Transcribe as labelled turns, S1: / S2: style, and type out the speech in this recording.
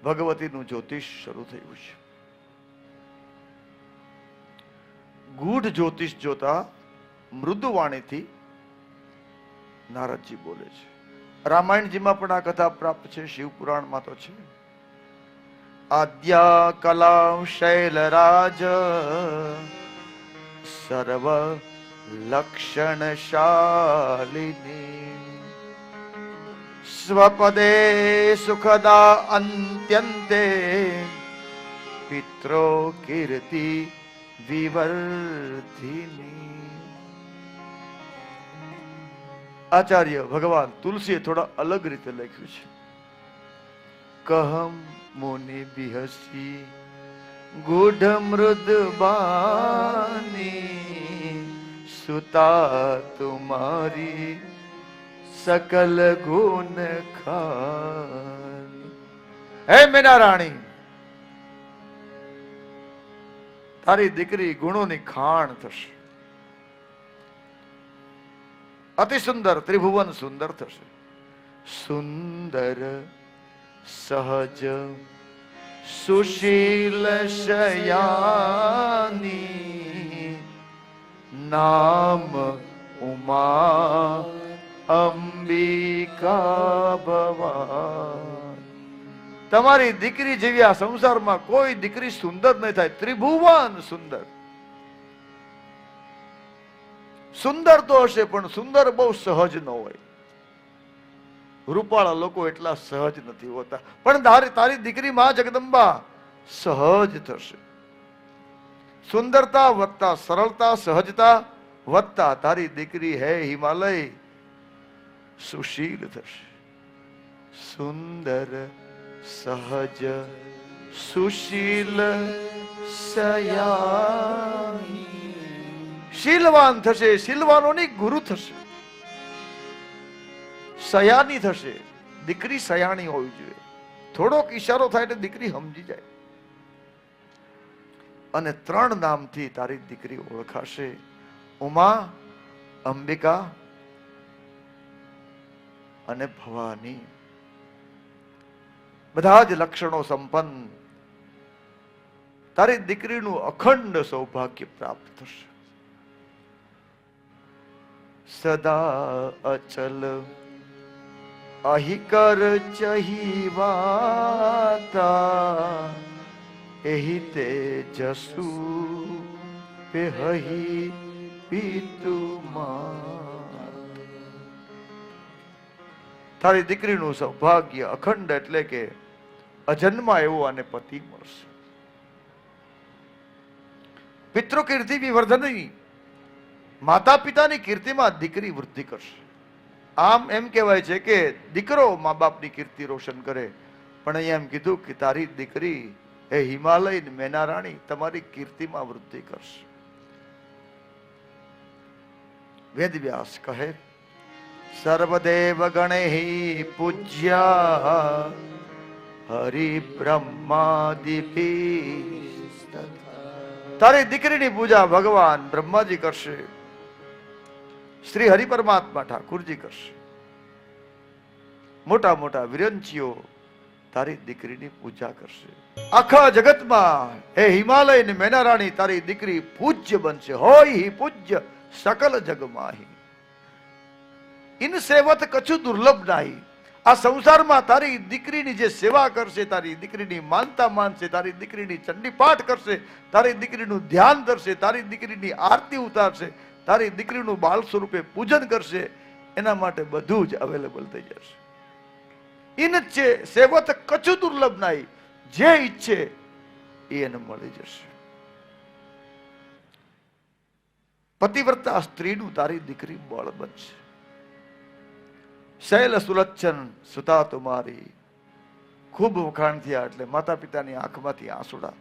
S1: ભગવતીનું જ્યોતિષ શરૂ થયું છે. ગૂઢ જ્યોતિષ જોતા મૃદુવાણીથી નારદજી બોલે છે. રામાયણજીમાં પણ આ કથા પ્રાપ્ત છે, શિવ પુરાણમાં તો છે. આદ્યા કલા શૈલરાજ સર્વ લક્ષણશાલિની સ્વપદે સુખદા અંત્યંતે પિત્રો કીર્તિ વિવર્ધિની. આચાર્ય ભગવાન તુલસીએ થોડા અલગ રીતે લખ્યું છે. કહમ મુનિ બિહસી ગૂઢ મૃદ બાની સુતા તુમારી સકલ ગુણ ખાની. હે મેના રાણી, તારી દીકરી ગુણોની ખાણ થશે. અતિ સુંદર, ત્રિભુવન સુંદર થશે. સુંદર સહજ સુશીલ શયાની નામ ઉમા અંબિકા ભવાની. તમારી દીકરી જેવી આ સંસારમાં કોઈ દીકરી સુંદર નહીં થાય. ત્રિભુવન સુંદર. સુંદર તો હશે પણ સુંદર બહુ સહજ ન હોય. રૂપાળા લોકો એટલા સહજ નથી હોતા, પણ તારી દીકરી માં જગદંબા સહજ થશે. સુંદરતા વધતા સરળતા સહજતા વધતા તારી દીકરી હે હિમાલય સુશીલ થશે. સુંદર સહજ સુશીલ સયાની. શીલવાન થશે, શીલવાનોની ગુરુ થશે. સયાની થશે. દીકરી સયાણી હોવી જોઈએ. થોડોક ઈશારો થાય એટલે દીકરી સમજી જાય. અને 3 નામથી તારી દીકરી ઓળખાશે. ઉમા, અંબિકા અને ભવાની. બધા જ લક્ષણો સંપન્ન તારી દીકરીનું અખંડ સૌભાગ્ય પ્રાપ્ત થશે. સદા અચલ અહિકર ચહિવાતા એહી તે જસુ પેહી પિતુમા. તારી દીકરીનું સૌભાગ્ય અખંડ એટલે કે અજન્મા એવો આને પતિ મળશે. પિતૃ કીર્તિ વિવર્ધની. માતા પિતાની કીર્તિમાં દીકરી વૃદ્ધિ કરશે. આમ એમ કહેવાય છે કે દીકરો મા બાપની કીર્તિ રોશન કરે, પણ અહીંયા એમ કીધું કે તારી દીકરી એ હિમાલય મેના રાણી તમારી કીર્તિમાં વૃદ્ધિ કરશે. વેદવ્યાસ કહે સર્વદેવ ગણૈ પૂજ્યા હરિ બ્રહ્માદિપી. તારી દીકરીની પૂજા ભગવાન બ્રહ્માજી કરશે, શ્રી હરિ પરમાત્મા ઠાકુરજી કરશે. મોટા મોટા વિરંચીઓ તારી દીકરીની પૂજા કરશે. આખા જગતમાં હે હિમાલય ને મેના રાણી તારી દીકરી પૂજ્ય બનશે. હોય હિ પૂજ્ય સકલ જગમાહી. ઇન સેવત કછું દુર્લભ નાહી. આ સંસારમાં તારી દીકરીની જે સેવા કરશે, તારી દીકરીની માનતા માનશે, તારી દીકરીની ચંડી પાઠ કરશે, તારી દીકરીનું ધ્યાન ધરશે, તારી દીકરીની આરતી ઉતારશે, તારી દીકરીનું બાળ સ્વરૂપે પૂજન કરશે, એના માટે બધું જ અવેલેબલ થઈ જશે. ઇન છે સેવત કછું દુર્લભ નાહી. જે ઈચ્છે એ એને મળી જશે. પતિવ્રતા સ્ત્રીનું તારી દીકરી બળ બનશે. શૈલ સુલચ્છન સુતા તુમારી. ખૂબ વખાણ થયા એટલે માતા પિતાની આંખમાંથી આંસુડા.